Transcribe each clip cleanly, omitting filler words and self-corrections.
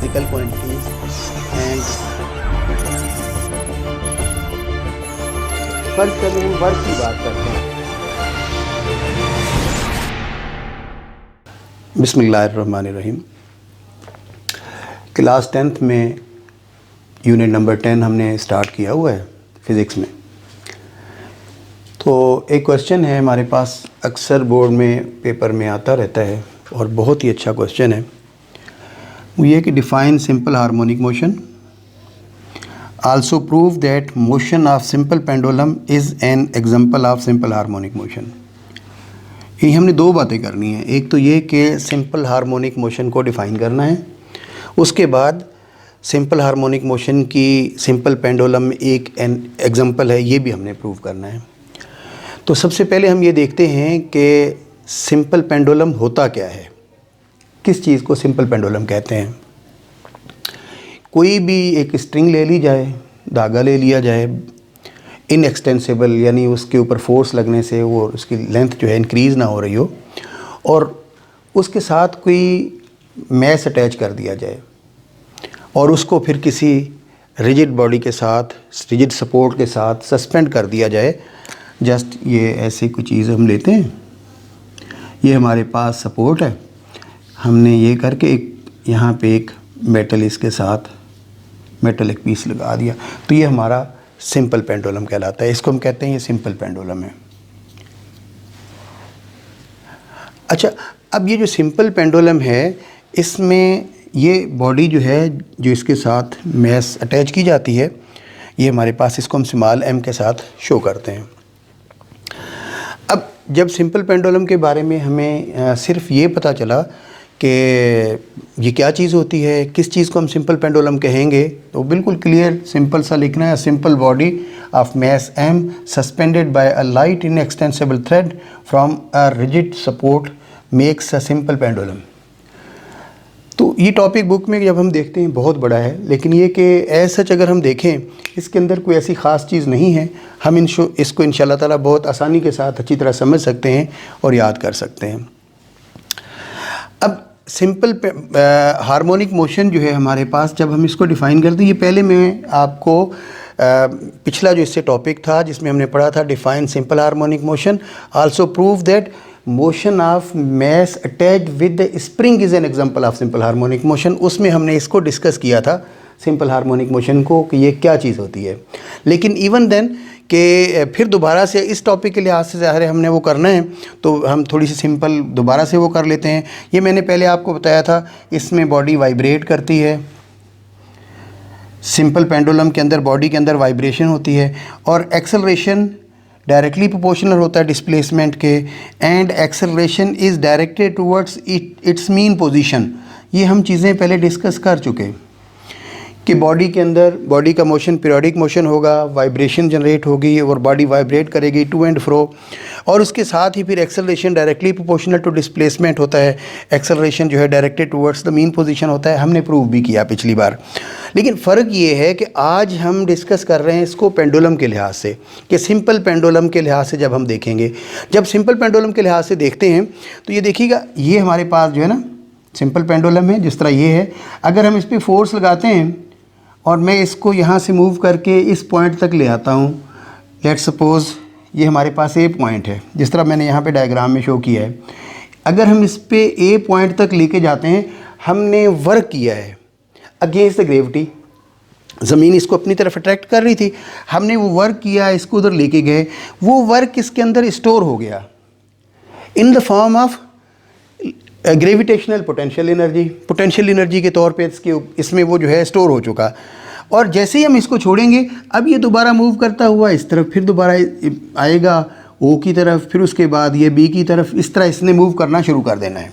Physical quantities and first चलिए हम work की बात करते हैं। बिस्मिल्लाहिर्रहमानिर्रहीम। क्लास 10th में यूनिट नंबर 10 हमने स्टार्ट किया हुआ है फ़िज़िक्स में। तो एक क्वेश्चन है हमारे पास, अक्सर बोर्ड में पेपर में आता रहता है और बहुत ही अच्छा क्वेश्चन है। वो ये कि define simple harmonic motion, also prove that motion of simple pendulum is an example of simple harmonic motion. ये हमने दो बातें करनी है। एक तो ये कि सिंपल हार्मोनिक मोशन को डिफ़ाइन करना है, उसके बाद सिंपल हार्मोनिक मोशन की सिंपल पेंडुलम एक एन एग्जांपल है, ये भी हमने प्रूव करना है। तो सबसे पहले हम ये देखते हैं कि सिंपल पेंडुलम होता क्या है, किस चीज़ को सिंपल पेंडुलम कहते हैं। कोई भी एक स्ट्रिंग ले ली जाए, धागा ले लिया जाए, इनएक्सटेंसिबल यानी उसके ऊपर फोर्स लगने से वो उसकी लेंथ जो है इंक्रीज़ ना हो रही हो, और उसके साथ कोई मैस अटैच कर दिया जाए और उसको फिर किसी रिजिड बॉडी के साथ, रिजिड सपोर्ट के साथ सस्पेंड कर दिया जाए। जस्ट ये ऐसी कुछ चीज़ हम लेते हैं, ये हमारे पास सपोर्ट है, हमने ये करके एक यहाँ पे एक मेटल इसके साथ मेटल एक पीस लगा दिया, तो ये हमारा सिंपल पेंडुलम कहलाता है। इसको हम कहते हैं ये सिंपल पेंडुलम है। अच्छा, अब ये जो सिंपल पेंडुलम है, इसमें ये बॉडी जो है जो इसके साथ मैस अटैच की जाती है, ये हमारे पास, इसको हम स्मॉल m के साथ शो करते हैं। अब जब सिंपल पेंडुलम के बारे में हमें सिर्फ ये पता चला कि ये क्या चीज़ होती है, किस चीज़ को हम सिंपल पेंडुलम कहेंगे, तो बिल्कुल क्लियर सिंपल सा लिखना है, simple body of mass m suspended bye a light inextensible thread from a rigid support makes a simple pendulum. तो ये टॉपिक बुक में जब हम देखते हैं बहुत बड़ा है, लेकिन ये कि ऐसा अगर हम देखें इसके अंदर कोई ऐसी ख़ास चीज़ नहीं है। हम इसको इंशाल्लाह ताला बहुत आसानी के साथ अच्छी तरह समझ सकते हैं और याद कर सकते हैं। अब सिंपल हार्मोनिक मोशन जो है हमारे पास, जब हम इसको डिफ़ाइन करते हैं, ये पहले मैं आपको पिछला जो इससे टॉपिक था जिसमें हमने पढ़ा था define simple harmonic motion, also prove that motion of mass attached with spring is an example of simple harmonic motion, उसमें हमने इसको डिस्कस किया था सिंपल हार्मोनिक मोशन को कि ये क्या चीज़ होती है। लेकिन इवन देन कि फिर दोबारा से इस टॉपिक के लिहाज से ज़ाहिर है हमने वो करना है, तो हम थोड़ी सी सिंपल दोबारा से वो कर लेते हैं। ये मैंने पहले आपको बताया था, इसमें बॉडी वाइब्रेट करती है, सिंपल पेंडुलम के अंदर बॉडी के अंदर वाइब्रेशन होती है, और एक्सेलरेशन डायरेक्टली प्रोपोर्शनल होता है डिस्प्लेसमेंट के, and acceleration is directed towards its mean position. ये हम चीज़ें पहले डिस्कस कर चुके कि बॉडी के अंदर बॉडी का मोशन पीरियोडिक मोशन होगा, वाइब्रेशन जनरेट होगी और बॉडी वाइब्रेट करेगी टू एंड फ्रो, और उसके साथ ही फिर acceleration directly proportional to displacement होता है। एक्सेलरेशन जो है directed towards the mean position होता है, हमने प्रूव भी किया पिछली बार। लेकिन फ़र्क ये है कि आज हम डिस्कस कर रहे हैं इसको पेंडुलम के लिहाज से, कि सिंपल पेंडुलम के लिहाज से जब हम देखेंगे, जब सिंपल पेंडुलम के लिहाज से देखते हैं तो ये देखिएगा, ये हमारे पास जो है ना सिंपल पेंडुलम है, जिस तरह ये है। अगर हम इस पर फोर्स लगाते हैं और मैं इसको यहाँ से मूव करके इस पॉइंट तक ले आता हूँ, लेट्स सपोज़ ये हमारे पास ए पॉइंट है, जिस तरह मैंने यहाँ पे डायग्राम में शो किया है। अगर हम इस पे ए पॉइंट तक लेके जाते हैं, हमने वर्क किया है अगेंस्ट द ग्रेविटी, ज़मीन इसको अपनी तरफ अट्रैक्ट कर रही थी, हमने वो वर्क किया, इसको उधर लेके गए, वो वर्क इसके अंदर स्टोर हो गया in the form of gravitational potential energy के तौर पे इसमें वो जो है स्टोर हो चुका। और जैसे ही हम इसको छोड़ेंगे, अब ये दोबारा मूव करता हुआ इस तरफ फिर दोबारा आएगा ओ की तरफ, फिर उसके बाद ये बी की तरफ, इस तरह इसने मूव करना शुरू कर देना है।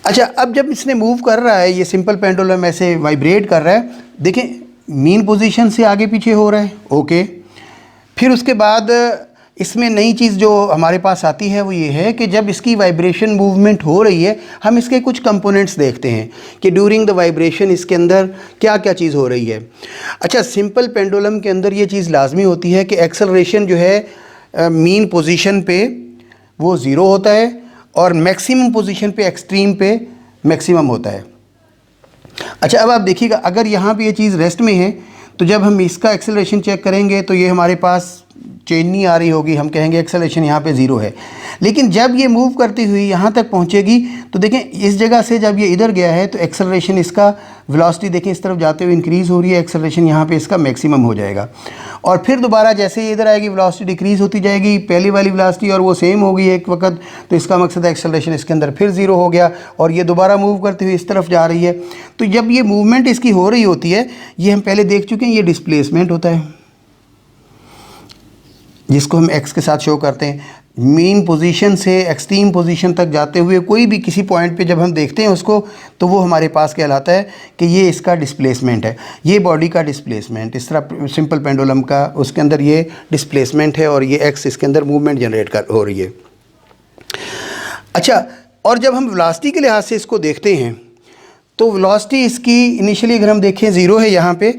अच्छा, अब जब इसने मूव कर रहा है, ये सिंपल पेंडुलम ऐसे वाइब्रेट कर रहा है, देखें मीन पोजीशन से आगे पीछे हो रहा है, ओके। फिर उसके बाद इसमें नई चीज़ जो हमारे पास आती है वो ये है कि जब इसकी वाइब्रेशन मूवमेंट हो रही है, हम इसके कुछ कंपोनेंट्स देखते हैं कि ड्यूरिंग द वाइब्रेशन इसके अंदर क्या क्या चीज़ हो रही है। अच्छा, सिंपल पेंडुलम के अंदर ये चीज़ लाजमी होती है कि एक्सेलरेशन जो है मीन पोजीशन पे वो ज़ीरो होता है और मैक्सिमम पोजीशन पे एक्सट्रीम पे मैक्सिमम होता है। अच्छा, अब आप देखिएगा अगर यहाँ पे ये चीज़ रेस्ट में है तो जब हम इसका एक्सेलरेशन चेक करेंगे तो ये हमारे पास चेंज नहीं आ रही होगी, हम कहेंगे एक्सेलरेशन यहाँ पे 0 है। लेकिन जब ये मूव करती हुई यहाँ तक पहुँचेगी तो देखें इस जगह से जब ये इधर गया है तो एक्सेलरेशन इसका वेलोसिटी देखें इस तरफ जाते हुए इंक्रीज़ हो रही है, एक्सेलरेशन यहाँ पे इसका मैक्सिमम हो जाएगा। और फिर दोबारा जैसे ये इधर आएगी वेलोसिटी डिक्रीज़ होती जाएगी, पहली वाली वेलोसिटी और वो सेम होगी एक वक्त, तो इसका मकसद है एक्सेलरेशन इसके अंदर फिर 0 हो गया और ये दोबारा मूव करते हुए इस तरफ जा रही है। तो जब ये मूवमेंट इसकी हो रही होती है, ये हम पहले देख चुके हैं, ये डिस्प्लेसमेंट होता है जिसको हम x के साथ शो करते हैं। मीन पोजीशन से एक्सट्रीम पोजीशन तक जाते हुए कोई भी किसी पॉइंट पे जब हम देखते हैं उसको तो वो हमारे पास कहलाता है कि ये इसका डिस्प्लेसमेंट है, ये बॉडी का डिस्प्लेसमेंट। इस तरह सिंपल पेंडुलम का उसके अंदर ये डिस्प्लेसमेंट है और ये x इसके अंदर मूवमेंट जनरेट हो रही है। अच्छा, और जब हम वेलोसिटी के लिहाज से इसको देखते हैं तो वेलोसिटी इसकी इनिशियली अगर हम देखें 0 है यहाँ पे,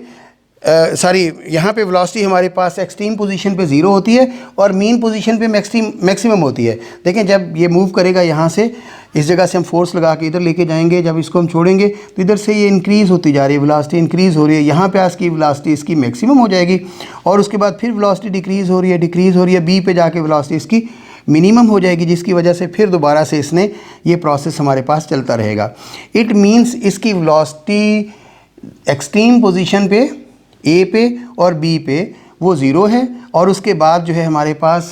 यहाँ पे वेलोसिटी हमारे पास एक्सट्रीम पोजीशन पे 0 होती है और मीन पोजीशन पे मैक्सिमम होती है। देखें जब ये मूव करेगा यहाँ से, इस जगह से हम फोर्स लगा के इधर लेके जाएंगे, जब इसको हम छोड़ेंगे तो इधर से ये इंक्रीज़ होती जा रही है, वेलोसिटी इंक्रीज़ हो रही है, यहाँ पे इसकी वेलोसिटी इसकी मैक्सिमम हो जाएगी और उसके बाद फिर वेलोसिटी डिक्रीज़ हो रही है, बी पे जाके वेलोसिटी इसकी मिनिमम हो जाएगी, जिसकी वजह से फिर दोबारा से इसने ये प्रोसेस हमारे पास चलता रहेगा। इट मीन्स इसकी वेलोसिटी एक्सट्रीम पोजीशन पे ए पे और बी पे वो 0 है और उसके बाद जो है हमारे पास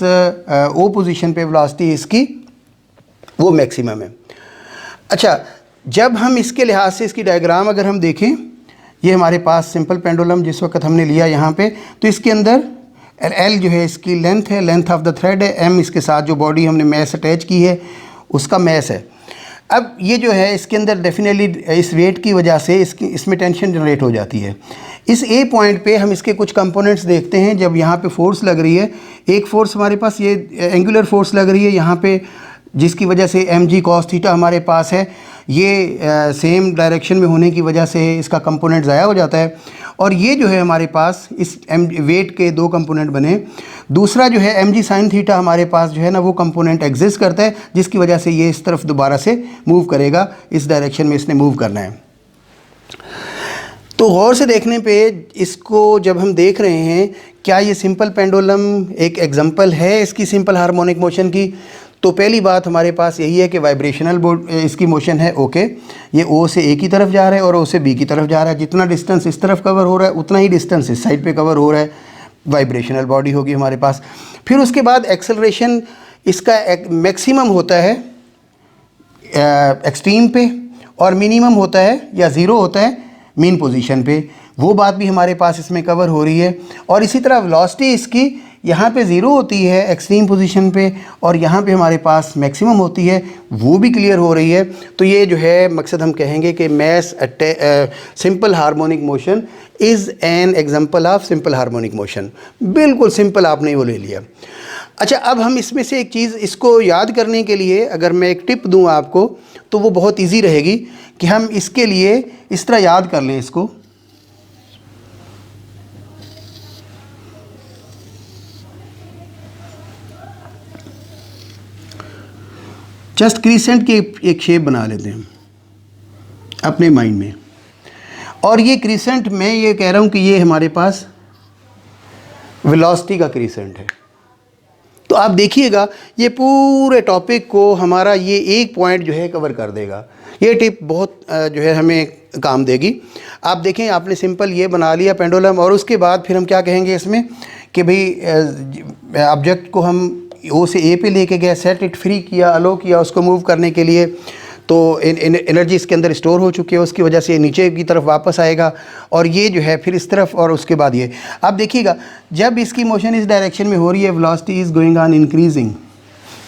ओ पोजीशन पे वेलोसिटी इसकी वो मैक्सिमम है। अच्छा, जब हम इसके लिहाज से इसकी डायग्राम अगर हम देखें, ये हमारे पास सिंपल पेंडुलम जिस वक्त हमने लिया यहाँ पे, तो इसके अंदर एल जो है इसकी लेंथ है, लेंथ ऑफ द थ्रेड है, एम इसके साथ जो बॉडी हमने मैस अटैच की है उसका मैस है। अब ये जो है इसके अंदर डेफिनेटली इस वेट की वजह से इसमें टेंशन जनरेट हो जाती है। इस ए पॉइंट पे हम इसके कुछ कंपोनेंट्स देखते हैं। जब यहाँ पे फोर्स लग रही है, एक फोर्स हमारे पास ये एंगुलर फोर्स लग रही है यहाँ पे, जिसकी वजह से mg cos थीटा हमारे पास है, ये सेम डायरेक्शन में होने की वजह से इसका कंपोनेंट ज़ाया हो जाता है। और ये जो है हमारे पास इस वेट के 2 कंपोनेंट बने। दूसरा जो है mg sin थीटा हमारे पास जो है ना वो कंपोनेंट एग्जिस्ट करता है, जिसकी वजह से ये इस तरफ दोबारा से मूव करेगा, इस डायरेक्शन में इसने मूव करना है। तो गौर से देखने पे इसको जब हम देख रहे हैं, क्या ये सिंपल पेंडुलम एक एग्जांपल है इसकी सिंपल हार्मोनिक मोशन की? तो पहली बात हमारे पास यही है कि वाइब्रेशनल इसकी मोशन है ओके, ये ओ से ए की तरफ जा रहा है और ओ से बी की तरफ जा रहा है। जितना डिस्टेंस इस तरफ कवर हो रहा है उतना ही डिस्टेंस इस साइड पे कवर हो रहा है, वाइब्रेशनल बॉडी होगी हमारे पास। फिर उसके बाद एक्सेलरेशन इसका मैक्सिमम होता है एक्सट्रीम पे और मिनिमम होता है या 0 होता है मीन पोजीशन पे, वो बात भी हमारे पास इसमें कवर हो रही है। और इसी तरह वेलोसिटी इसकी यहाँ पे 0 होती है एक्सट्रीम पोजीशन पे और यहाँ पे हमारे पास मैक्सिमम होती है, वो भी क्लियर हो रही है। तो ये जो है मकसद हम कहेंगे कि mass simple harmonic motion is an example of simple harmonic motion. बिल्कुल सिंपल आपने वो ले लिया। अच्छा, अब हम इसमें से एक चीज़ इसको याद करने के लिए अगर मैं एक टिप दूँ आपको तो वो बहुत ईजी रहेगी कि हम इसके लिए इस तरह याद कर लें इसको। जस्ट क्रीसेंट की एक शेप बना लेते हैं अपने माइंड में, और ये क्रीसेंट मैं ये कह रहा हूँ कि ये हमारे पास वेलोसिटी का क्रीसेंट है। तो आप देखिएगा ये पूरे टॉपिक को हमारा ये एक पॉइंट जो है कवर कर देगा। ये टिप बहुत जो है हमें काम देगी। आप देखें, आपने सिंपल ये बना लिया पेंडुलम और उसके बाद फिर हम क्या कहेंगे इसमें कि भाई ऑब्जेक्ट को हम ओ से ए पे लेके गए, सेट इट फ्री किया, अलो किया उसको मूव करने के लिए, तो एनर्जी इसके अंदर स्टोर हो चुकी है, उसकी वजह से ये नीचे की तरफ वापस आएगा और ये जो है फिर इस तरफ, और उसके बाद ये आप देखिएगा जब इसकी मोशन इस डायरेक्शन में हो रही है velocity is going on increasing.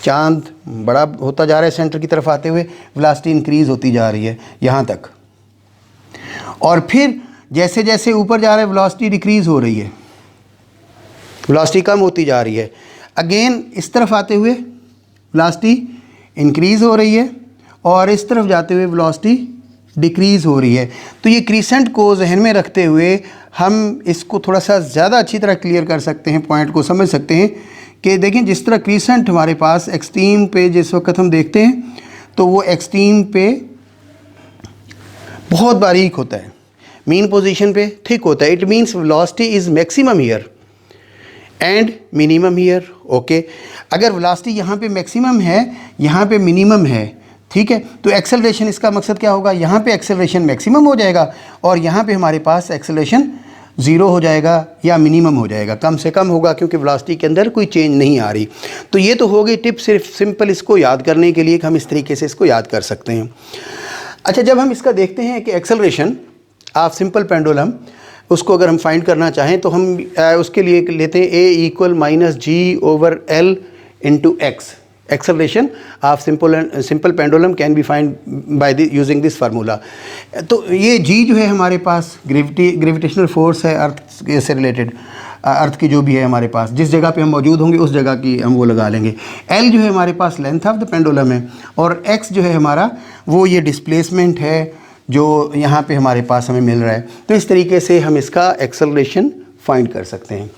चांद बड़ा होता जा रहा है सेंटर की तरफ आते हुए, वेलोसिटी इंक्रीज़ होती जा रही है यहाँ तक, और फिर जैसे जैसे ऊपर जा रहा है वेलोसिटी डिक्रीज़ हो रही है, वेलोसिटी कम होती जा रही है। अगेन इस तरफ आते हुए वेलोसिटी इंक्रीज़ हो रही है और इस तरफ जाते हुए वेलोसिटी डिक्रीज़ हो रही है। तो ये क्रीसेंट को जहन में रखते हुए हम इसको थोड़ा सा ज़्यादा अच्छी तरह क्लियर कर सकते हैं, पॉइंट को समझ सकते हैं कि देखें जिस तरह क्रीसेंट हमारे पास एक्सट्रीम पे जिस वक्त हम देखते हैं तो वो एक्सट्रीम पे बहुत बारीक होता है, मीन पोजीशन पे थिक होता है। It means velocity is maximum here and minimum here. Okay, अगर वेलोसिटी यहाँ पे मैक्सिमम है, यहाँ पे मिनिमम है, ठीक है, तो एक्सेलरेशन, इसका मकसद क्या होगा, यहाँ पे एक्सेलरेशन मैक्सिमम हो जाएगा और यहाँ पे हमारे पास एक्सेलरेशन ज़ीरो हो जाएगा या मिनिमम हो जाएगा, कम से कम होगा, क्योंकि वेलोसिटी के अंदर कोई चेंज नहीं आ रही। तो ये तो हो गई टिप सिर्फ सिंपल इसको याद करने के लिए कि हम इस तरीके से इसको याद कर सकते हैं। अच्छा, जब हम इसका देखते हैं कि एक्सेलरेशन ऑफ सिंपल पेंडुलम, उसको अगर हम फाइंड करना चाहें तो हम उसके लिए लेते हैं A equal minus G/L into x. Acceleration of simple pendulum can be find by using this formula. तो ये G जो है हमारे पास ग्रेविटेशनल फोर्स है अर्थ से रिलेटेड, अर्थ की जो भी है हमारे पास, जिस जगह पे हम मौजूद होंगे उस जगह की हम वो लगा लेंगे। L जो है हमारे पास लेंथ ऑफ द पेंडुलम है और x जो है हमारा वो ये डिस्प्लेसमेंट है जो यहाँ पे हमारे पास हमें मिल रहा है। तो इस तरीके से हम इसका एक्सेलरेशन फाइंड कर सकते हैं।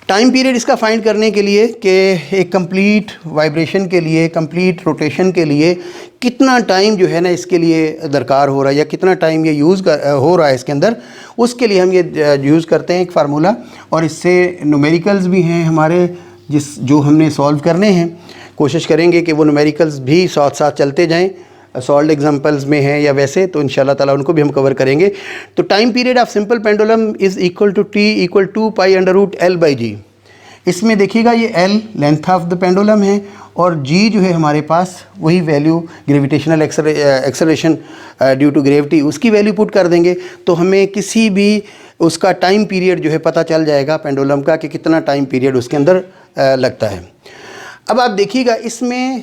टाइम पीरियड इसका फाइंड करने के लिए कि एक कंप्लीट वाइब्रेशन के लिए, कंप्लीट रोटेशन के लिए कितना टाइम जो है ना इसके लिए दरकार हो रहा है या कितना टाइम ये हो रहा है इसके अंदर, उसके लिए हम ये यूज़ करते हैं एक फार्मूला। और इससे न्यूमेरिकल्स भी हैं हमारे जो हमने सॉल्व करने हैं। कोशिश करेंगे कि वो न्यूमेरिकल्स भी साथ साथ चलते जाएँ, सॉल्व एग्जांपल्स में है या वैसे, तो इंशाल्लाह ताला उनको भी हम कवर करेंगे। तो time period of simple pendulum is equal to T equal to π/L/G। इसमें देखिएगा ये L length of the pendulum है और G जो है हमारे पास वही value gravitational acceleration due to gravity, उसकी वैल्यू पुट कर देंगे तो हमें किसी भी उसका टाइम पीरियड जो है पता चल जाएगा पेंडुलम का कि कितना टाइम पीरियड उसके अंदर लगता है। अब आप देखिएगा इसमें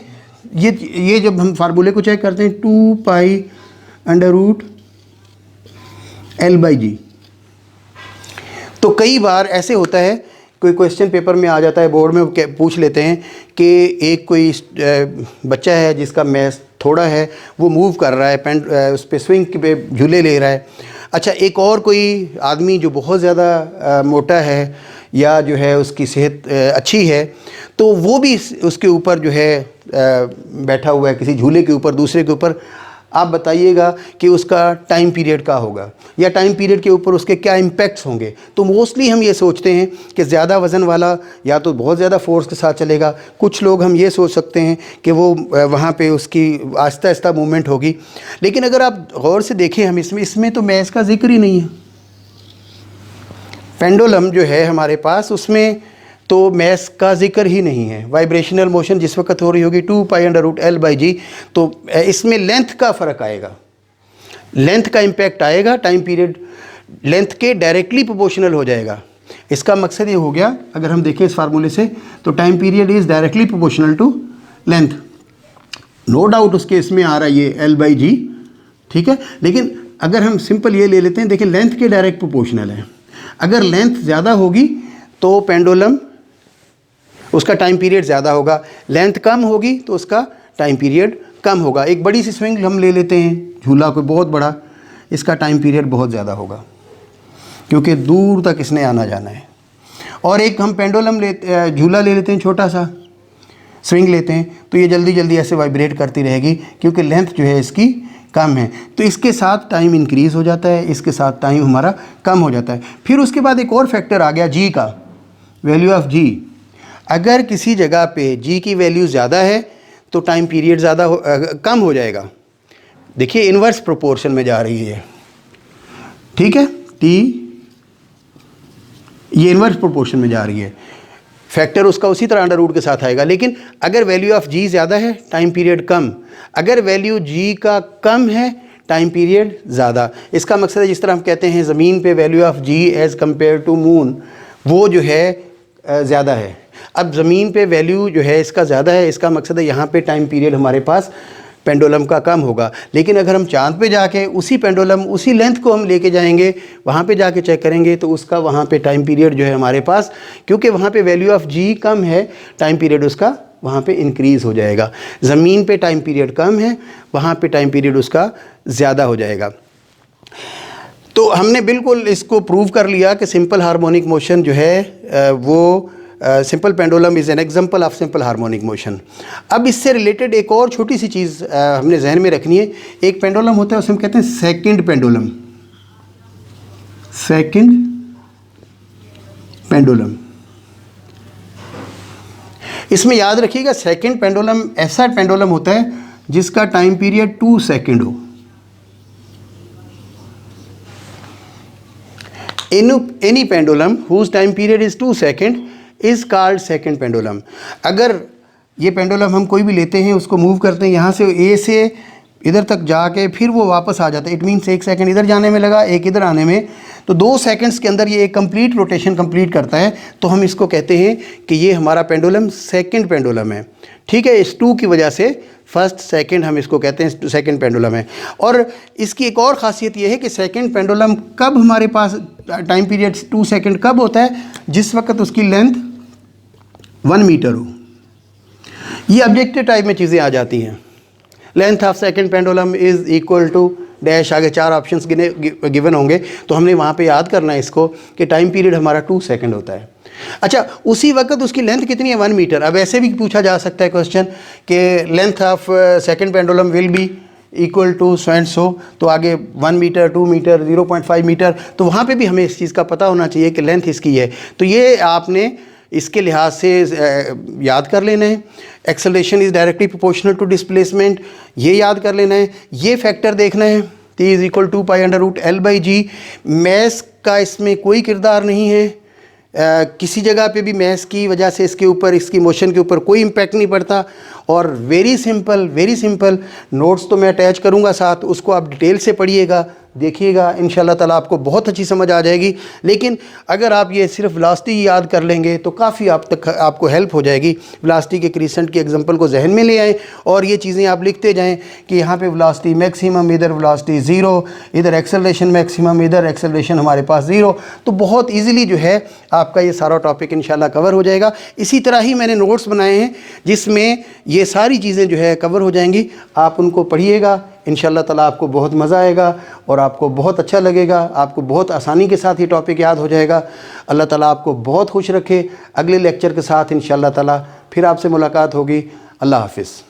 ये जब हम फार्मूले को चेक करते हैं 2π/L/G, तो कई बार ऐसे होता है, कोई क्वेश्चन पेपर में आ जाता है, बोर्ड में पूछ लेते हैं कि एक कोई बच्चा है जिसका मैथ थोड़ा है, वो मूव कर रहा है उस पे स्विंग पे झूले ले रहा है। अच्छा, एक और कोई आदमी जो बहुत ज़्यादा मोटा है या जो है उसकी सेहत अच्छी है, तो वो भी उसके ऊपर जो है बैठा हुआ है किसी झूले के ऊपर, दूसरे के ऊपर। आप बताइएगा कि उसका टाइम पीरियड क्या होगा या टाइम पीरियड के ऊपर उसके क्या इम्पैक्ट्स होंगे। तो मोस्टली हम ये सोचते हैं कि ज़्यादा वज़न वाला या तो बहुत ज़्यादा फोर्स के साथ चलेगा, कुछ लोग हम ये सोच सकते हैं कि वो वहाँ पे उसकी आहिस्ता आहिस्ता मूवमेंट होगी। लेकिन अगर आप गौर से देखें, हम इसमें तो मैथ्स का जिक्र ही नहीं है। पेंडुलम जो है हमारे पास उसमें तो मैथ्स का जिक्र ही नहीं है। वाइब्रेशनल मोशन जिस वक्त हो रही होगी 2π/L/G, तो इसमें लेंथ का फ़र्क आएगा, लेंथ का इम्पैक्ट आएगा, टाइम पीरियड लेंथ के डायरेक्टली प्रोपोर्शनल हो जाएगा। इसका मकसद ये हो गया, अगर हम देखें इस फार्मूले से, तो time period is directly proportional to length. No doubt उसके इसमें आ रहा है ये L/G, ठीक है, लेकिन अगर हम सिंपल ये ले लेते हैं, देखिए लेंथ के डायरेक्ट प्रोपोर्शनल है। अगर लेंथ ज़्यादा होगी तो पेंडुलम उसका टाइम पीरियड ज़्यादा होगा, लेंथ कम होगी तो उसका टाइम पीरियड कम होगा। एक बड़ी सी स्विंग हम ले लेते हैं, झूला कोई बहुत बड़ा, इसका टाइम पीरियड बहुत ज़्यादा होगा क्योंकि दूर तक इसने आना जाना है। और एक हम पेंडुलम झूला ले लेते हैं, छोटा सा स्विंग लेते हैं, तो ये जल्दी जल्दी ऐसे वाइब्रेट करती रहेगी क्योंकि लेंथ जो है इसकी कम है। तो इसके साथ टाइम इंक्रीज़ हो जाता है, इसके साथ टाइम हमारा कम हो जाता है। फिर उसके बाद एक और फैक्टर आ गया G का, वैल्यू ऑफ G। अगर किसी जगह पे G की वैल्यू ज़्यादा है तो टाइम पीरियड कम हो जाएगा। देखिए इन्वर्स प्रोपोर्शन में जा रही है, ठीक है, T ये इन्वर्स प्रोपोर्शन में जा रही है, फैक्टर उसका उसी तरह अंडर रूट के साथ आएगा। लेकिन अगर वैल्यू ऑफ G ज़्यादा है टाइम पीरियड कम, अगर वैल्यू G का कम है टाइम पीरियड ज़्यादा। इसका मकसद है, जिस तरह हम कहते हैं ज़मीन पे value of G as compare to moon, वो जो है ज़्यादा है। अब ज़मीन पे वैल्यू जो है इसका ज़्यादा है, इसका मकसद है यहाँ पे टाइम पीरियड हमारे पास पेंडुलम का कम होगा। लेकिन अगर हम चांद पे जाके उसी पेंडुलम उसी लेंथ को हम लेके जाएंगे, वहाँ पे जाके चेक करेंगे तो उसका वहाँ पे टाइम पीरियड जो है हमारे पास, क्योंकि वहाँ पे वैल्यू ऑफ G कम है, टाइम पीरियड उसका वहाँ पे इंक्रीज़ हो जाएगा। ज़मीन पे टाइम पीरियड कम है, वहाँ पे टाइम पीरियड उसका ज़्यादा हो जाएगा। तो हमने बिल्कुल इसको प्रूव कर लिया कि सिंपल हार्मोनिक मोशन जो है वो simple pendulum is an example of simple harmonic motion. अब इससे रिलेटेड एक और छोटी सी चीज़ हमने जहन में रखनी है। एक पेंडुलम होता है, उसे हम कहते हैं सेकंड पेंडुलम। सेकंड पेंडुलम, इसमें याद रखिएगा सेकंड पेंडुलम ऐसा पेंडुलम होता है जिसका टाइम पीरियड 2 सेकंड हो। Any pendulum whose time period is 2 second is called second pendulum. अगर ये पेंडुलम हम कोई भी लेते हैं, उसको मूव करते हैं यहाँ से ए से इधर तक जाके फिर वो वापस आ जाता है, इट मीन्स 1 सेकंड इधर जाने में लगा, 1 इधर आने में, तो 2 सेकंड्स के अंदर ये एक कंप्लीट रोटेशन कंप्लीट करता है। तो हम इसको कहते हैं कि ये हमारा पेंडुलम सेकंड पेंडुलम है। ठीक है, इस 2 की वजह से फर्स्ट सेकंड हम इसको कहते हैं सेकंड पेंडुलम है। और इसकी एक और ख़ासियत ये है कि सेकंड पेंडुलम कब हमारे पास टाइम पीरियड 2 सेकंड कब होता है, जिस वक्त उसकी लेंथ 1 मीटर हो। ये ऑब्जेक्टिव टाइप में चीज़ें आ जाती हैं। Length of second pendulum is equal to dash, आगे 4 ऑप्शंस गिवन होंगे, तो हमने वहाँ पे याद करना है इसको कि टाइम पीरियड हमारा 2 सेकंड होता है। अच्छा, उसी वक्त उसकी लेंथ कितनी है, 1 मीटर। अब ऐसे भी पूछा जा सकता है क्वेश्चन कि length of second pendulum will be equal to so and so, तो आगे 1 मीटर, 2 मीटर, 0.5 मीटर, तो वहाँ पे भी हमें इस चीज़ का पता होना चाहिए कि लेंथ इसकी है। तो ये आपने इसके लिहाज से याद कर लेना है। Acceleration is directly proportional to displacement, ये याद कर लेना है। ये फैक्टर देखना है, T is equal to pi under root L/G। Mass का इसमें कोई किरदार नहीं है, किसी जगह पे भी मैस की वजह से इसके ऊपर, इसकी मोशन के ऊपर कोई इम्पैक्ट नहीं पड़ता। और वेरी सिंपल नोट्स तो मैं अटैच करूँगा साथ, उसको आप डिटेल से पढ़िएगा, देखिएगा, इंशाल्लाह ताला आपको बहुत अच्छी समझ आ जाएगी। लेकिन अगर आप ये सिर्फ वेलोसिटी याद कर लेंगे तो काफ़ी आपको हेल्प हो जाएगी। वेलोसिटी के क्रीसेंट की एग्जांपल को जहन में ले आएँ और ये चीज़ें आप लिखते जाएं कि यहाँ पे वेलोसिटी मैक्सिमम, इधर वेलोसिटी 0, इधर एक्सेलरेशन मैक्सिमम, इधर एक्सेलरेशन हमारे पास 0, तो बहुत ईजिली जो है आपका ये सारा टॉपिक इंशाल्लाह कवर हो जाएगा। इसी तरह ही मैंने नोट्स बनाए हैं जिसमें ये सारी चीज़ें जो है कवर हो जाएंगी। आप उनको पढ़िएगा, इंशाल्लाह ताला आपको बहुत मज़ा आएगा और आपको बहुत अच्छा लगेगा, आपको बहुत आसानी के साथ ये टॉपिक याद हो जाएगा। अल्लाह ताला आपको बहुत खुश रखे। अगले लेक्चर के साथ इंशाल्लाह ताला फिर आपसे मुलाकात होगी। अल्लाह हाफ़िज़।